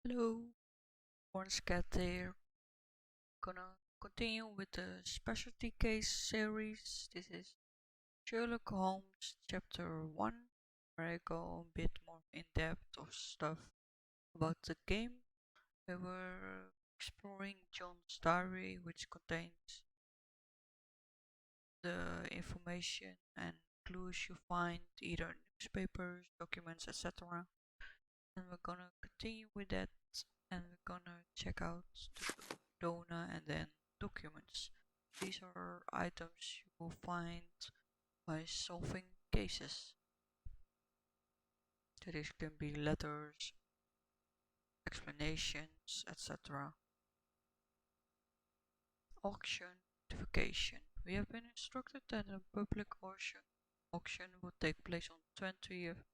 Hello, Orange Cat here. Gonna continue with the specialty case series. This is Sherlock Holmes chapter 1, where I go a bit more in depth of stuff about the game. We were exploring John's diary, which contains the information and clues you find either in newspapers, documents, etc. And we're gonna continue with that, and we're gonna check out the Cordona and then documents. These are items you will find by solving cases. So these can be letters, explanations, etc. Auction notification. We have been instructed that a public auction will take place on 20th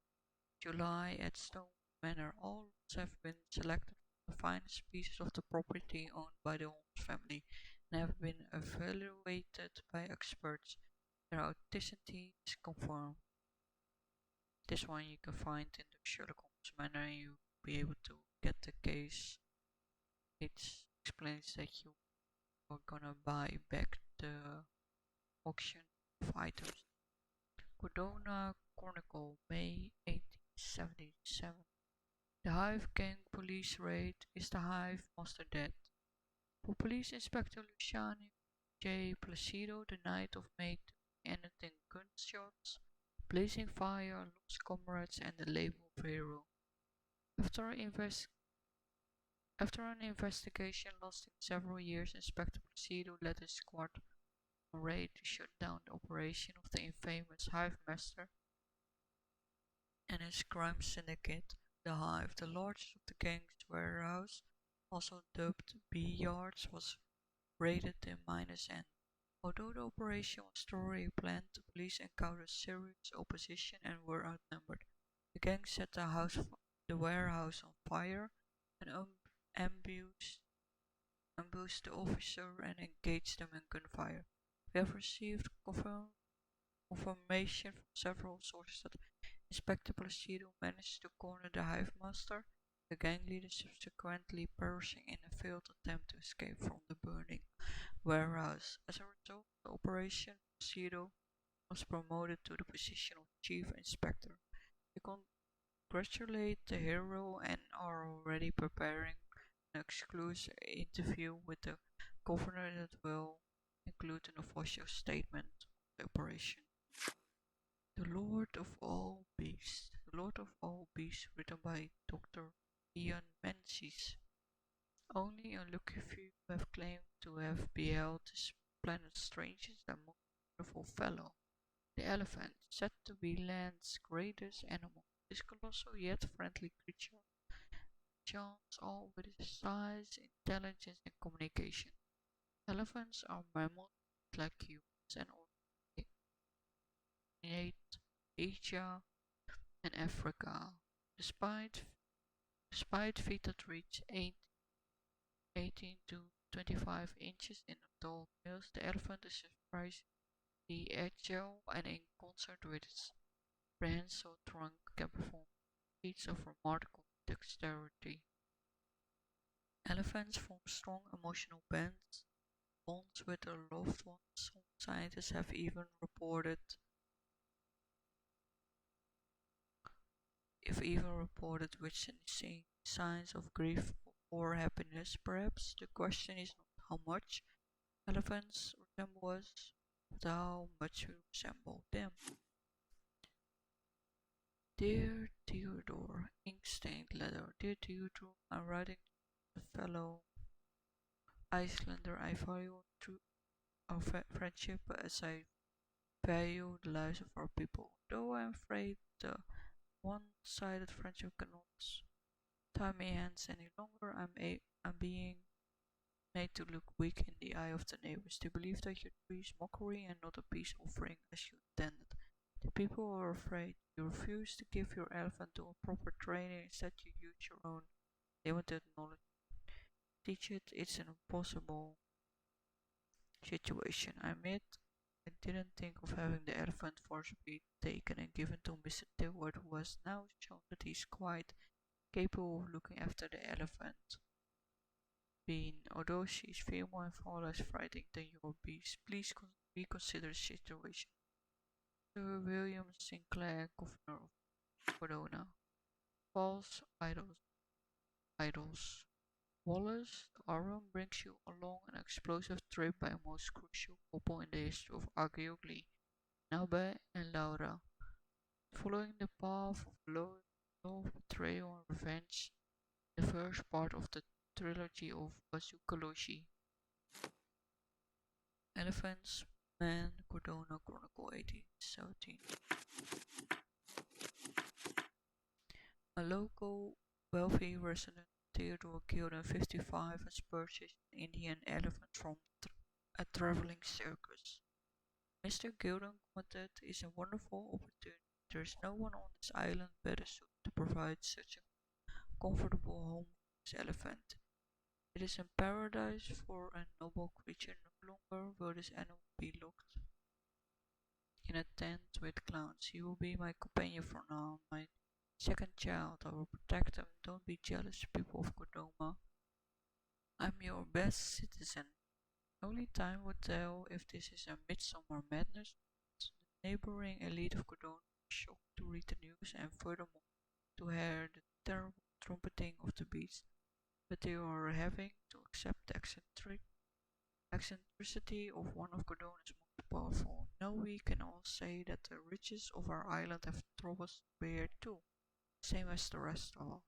July at Stone Manor. All lots have been selected from the finest pieces of the property owned by the Holmes family and have been evaluated by experts. Their authenticity is confirmed. This one you can find in the Sherlock Holmes Manor and you'll be able to get the case. It explains that you are gonna buy back the auction of items. Cordona Chronicle, May 1877. The Hive Gang police raid. Is the Hive master dead? For Police Inspector Luciano J. Placido, the night of May ended in gunshots, blazing fire, lost comrades, and the label of hero. After an investigation lasting several years, Inspector Placido led his squad on raid to shut down the operation of the infamous Hive Master and his crime syndicate, the Hive. The largest of the gang's warehouse, also dubbed B-Yards, was raided in minus end. Although the operation was thoroughly planned, the police encountered serious opposition and were outnumbered. The gang set the warehouse on fire and ambushed the officer and engaged them in gunfire. We have received confirmation from several sources that Inspector Placido managed to corner the Hive Master, the gang leader subsequently perishing in a failed attempt to escape from the burning warehouse. As a result of the operation, Placido was promoted to the position of Chief Inspector. We congratulate the hero and are already preparing an exclusive interview with the governor that will include an official statement of the operation. The Lord of All Beasts. The Lord of All Beasts, written by Dr. Ian Menzies. Only unlucky few have claimed to have beheld this planet's strangest and most wonderful fellow, the elephant, said to be land's greatest animal. This colossal yet friendly creature charms all with his size, intelligence, and communication. Elephants are mammals like humans and originate Asia and Africa. Despite feet that reach 18 to 25 inches in adult males, the elephant is surprisingly agile and in concert with its prehensile trunk can perform feats of remarkable dexterity. Elephants form strong emotional bonds with their loved ones. Some scientists have even reported which seeing signs of grief or happiness. Perhaps the question is not how much elephants resemble us, but how much we resemble them. Dear Theodore, ink-stained letter. Dear Theodore, I'm writing to a fellow Icelander. I value our friendship as I value the lives of our people. Though I'm afraid the one-sided friendship cannot tie my hands any longer, I'm being made to look weak in the eye of the neighbors. They believe that your tree is mockery and not a peace offering as you intended. The people are afraid. You refuse to give your elephant to a proper trainer, instead you use your own limited knowledge. Teach it, it's an impossible situation. I admit I didn't think of having the elephant forcibly taken and given to Mr. Tilward, who has now shown that he's quite capable of looking after the elephant bean. Although she is female and far less frightening than your beast, please reconsider the situation. Sir William Sinclair, Governor of Cordona. False idols. Wallace, the Aram brings you along an explosive trip by a most crucial couple in the history of arguably Nabe and Laura. Following the path of love, betrayal, and revenge, the first part of the trilogy of Bazooka-Logi. Elephants, Man, Cordona Chronicle 1817. A local wealthy resident, Theodore Gilden, 55, has purchased an Indian elephant from a traveling circus. Mr. Gilden commented, "It is a wonderful opportunity. There is no one on this island better suited to provide such a comfortable home for this elephant. It is a paradise for a noble creature. No longer will this animal be locked in a tent with clowns. He will be my companion for now, my second child. I will protect him. Don't be jealous, people of Cordoma. I'm your best citizen. Only time will tell if this is a midsummer madness." The neighboring elite of Cordona was shocked to read the news and furthermore to hear the terrible trumpeting of the beast, but they are having to accept the eccentricity of one of Cordona's most powerful. Now we can all say that the riches of our island have troubles to bear too, same as the rest of us.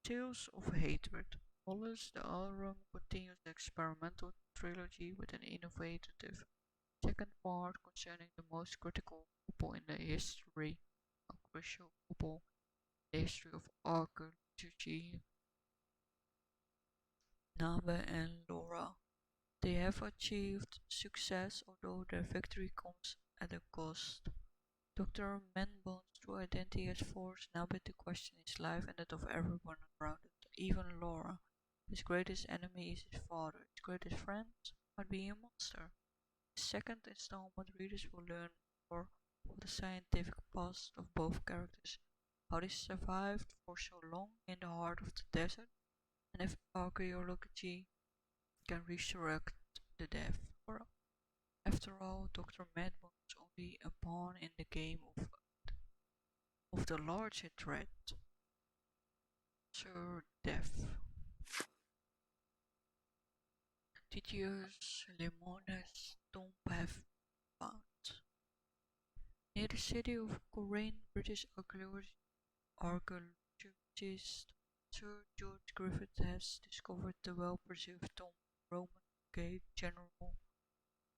Tales of Hatred. Wallace the Alrum continues the experimental trilogy with an innovative second part concerning the most critical couple in the history, a crucial couple in the history of archaeology, Nabe and Laura. They have achieved success, although their victory comes at a cost. Dr. Manbon's true identity has forced Nabe to question his life and that of everyone around it, even Laura. His greatest enemy is his father. His greatest friend might be a monster. In the second installment, readers will learn more of the scientific past of both characters, how they survived for so long in the heart of the desert, and if archaeology can resurrect the dead. Or, after all, Dr. Madbon is only a pawn in the game of the larger threat. Sir Death. Titus Lemonius tomb have found. Near the city of Corain, British archaeologist Sir George Griffith has discovered the well-preserved tomb of Roman Gate General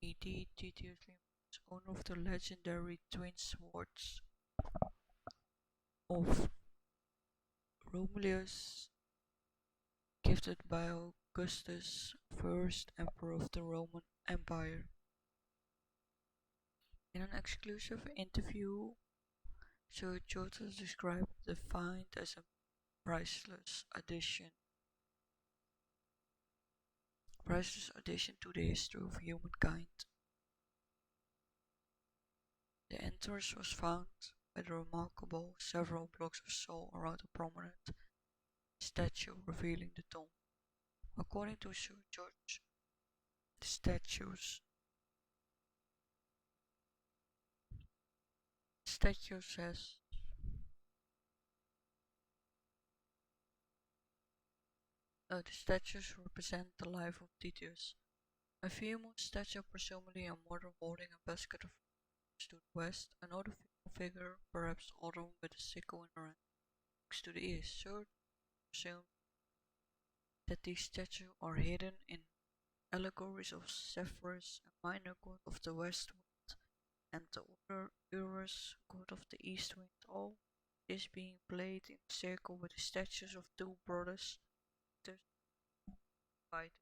E.D. Titus Lemonius, owner of the legendary twin swords of Romulus, gifted by Augustus, first emperor of the Roman Empire. In an exclusive interview, Sir George described the find as a priceless addition to the history of humankind. The entrance was found by the remarkable several blocks of soil around a prominent statue revealing the tomb. According to Sir George, the statue says the statues represent the life of Titus. A female statue, presumably a mother holding a basket of fruit to the west, another female figure, perhaps autumn with a sickle in her hand, looks to the east. Sir presumes that these statues are hidden in allegories of Zephyrus, a minor god of the west wind, and the other Urus, god of the east wind, all this being played in a circle with the statues of two brothers, Titus and Vitus.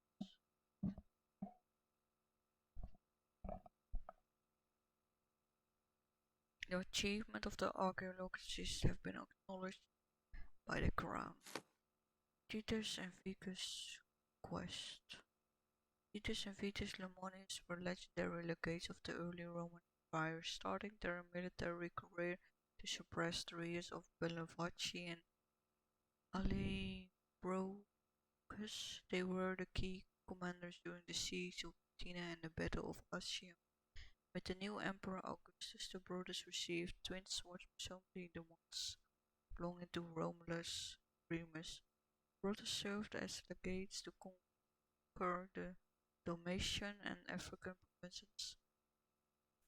The achievement of the archaeologists have been acknowledged by the crown. Titus and Vitus quest. Titus and Vitus Lemonius were legendary legates of the early Roman Empire, starting their military career to suppress the years of Bellovaci and Alebrogus. They were the key commanders during the siege of Athena and the Battle of Actium. With the new Emperor Augustus, the brothers received twin swords, presumably the ones belonging to Romulus Remus. The brothers served as legates to conquer the Dalmatian and African provinces,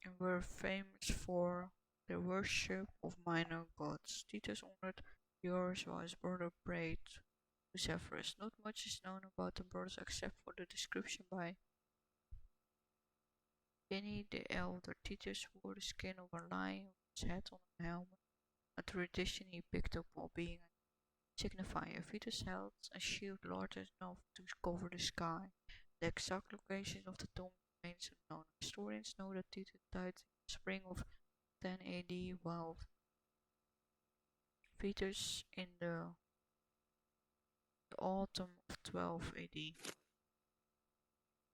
and were famous for their worship of minor gods. Titus honored yours while his brother prayed to Zephyrus. Not much is known about the brothers except for the description by Pliny the Elder. Titus wore the skin of a lion with his head on a helmet, a tradition he picked up while being a signifier. Vitus held a shield large enough to cover the sky. The exact location of the tomb remains unknown. Historians know that Titus died in the spring of 10 AD, while Vitus in the autumn of 12 AD.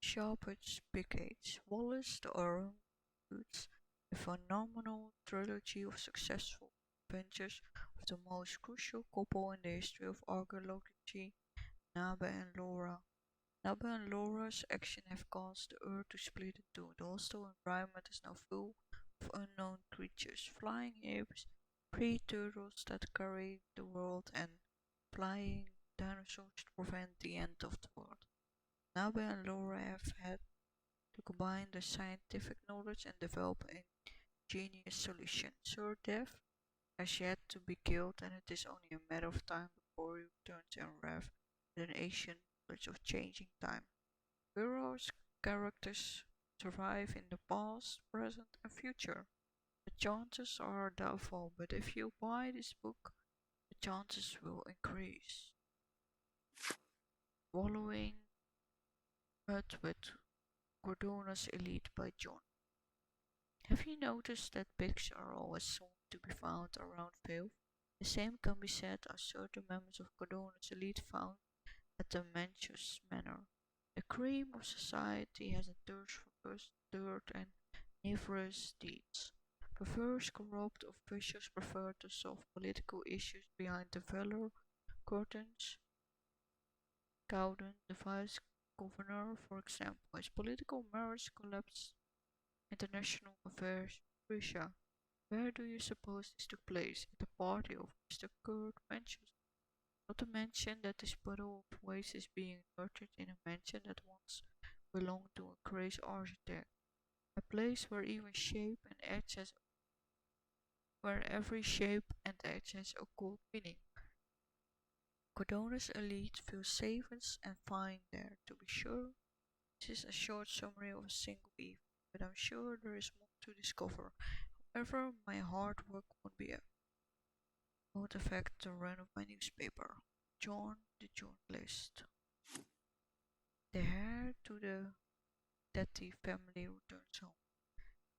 Sharpest Pickaxe. Wallace the Orange includes a phenomenal trilogy of successful adventures of the most crucial couple in the history of archaeology, Nabe and Laura. Nabe and Laura's action have caused the Earth to split in two. The hostile environment is now full of unknown creatures, flying apes, pre-turtles that carry the world, and flying dinosaurs to prevent the end of the world. Nabe and Laura have had to combine their scientific knowledge and develop an ingenious solution. Sir Death has yet to be killed, and it is only a matter of time before he returns in wrath with an ancient knowledge of changing time. Heroes' characters survive in the past, present, and future. The chances are doubtful, but if you buy this book, the chances will increase. Wallowing with Cordona's Elite by John. Have you noticed that pigs are always soon to be found around Vale? The same can be said of certain members of Cordona's Elite found at the Manchus Manor. The cream of society has a thirst for lust, dirt, and nefarious deeds. Perverse, corrupt officials prefer to solve political issues behind the velour curtains. Cowden, the vice governor, for example, his political marriage collapsed international affairs in Russia. Where do you suppose this took place? At the party of Mr. Kurt Manchus. Not to mention that this puddle of waste is being nurtured in a mansion that once belonged to a crazy architect. A place where even shape and edge has where every shape and edge has occult meaning. Cordona's Elite feels safe and fine there, to be sure. This is a short summary of a single evening, but I'm sure there is more to discover. However, my hard work won't affect the run of my newspaper. John the journalist. The heir to the Detti family returns home.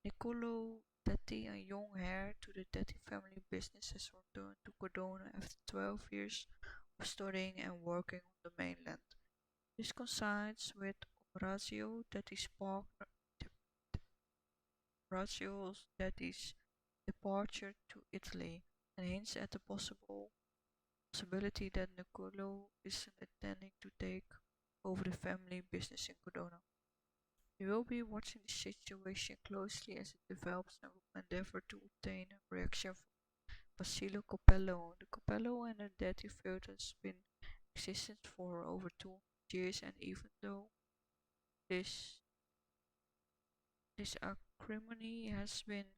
Niccolo Detti, a young heir to the Detti family business, has returned to Cordona after 12 years of studying and working on the mainland. This coincides with Orazio Detti's departure to Italy, and hints at the possibility that Niccolo is intending to take over the family business in Cordona. We will be watching the situation closely as it develops and will endeavor to obtain a reaction from Basilio Coppello. The Coppello and the Detti feud has been in existence for over 200 years, and even though this acrimony has been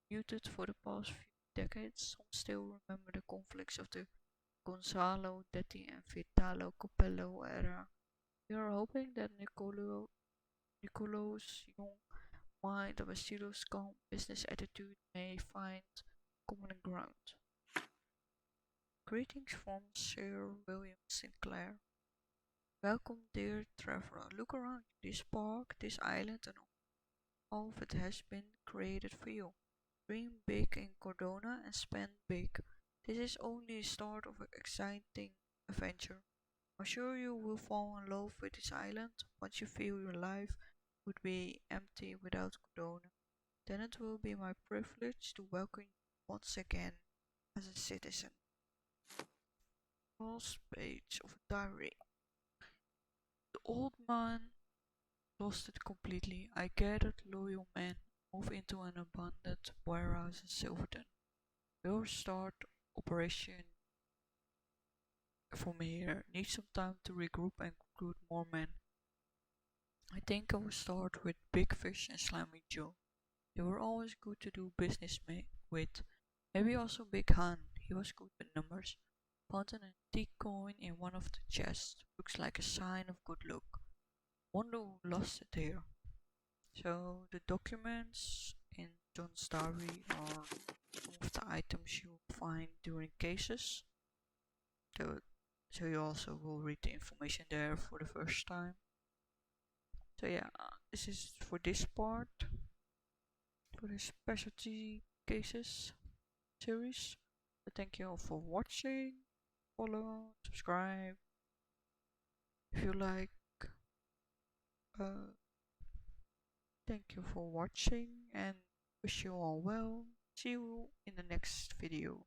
muted for the past few decades, some still remember the conflicts of the Gonzalo Detti and Vitalo Coppello era. We are hoping that Niccolo's young mind and Basilio's calm business attitude may find common ground. Greetings from Sir William Sinclair. Welcome, dear traveler. Look around you. This park, this island, and all of it has been created for you. Dream big in Cordona and spend big. This is only the start of an exciting adventure. I'm sure you will fall in love with this island once you feel your life would be empty without Cordona. Then it will be my privilege to welcome you once again as a citizen. last page of a diary. The old man lost it completely. I gathered loyal men, moved into an abandoned warehouse in Silverton. We'll start operation from here. Need some time to regroup and recruit more men. I think I will start with Big Fish and Slimy Joe. They were always good to do business with. Maybe also Big Han. He was good with numbers. Found an antique coin in one of the chests. Looks like a sign of good luck. Wonder who lost it here. So the documents in John's diary are some of the items you find during cases. So you also will read the information there for the first time. So yeah, this is for this part, for the specialty cases series. So thank you all for watching. Follow, subscribe if you like. Thank you for watching and wish you all well. See you in the next video.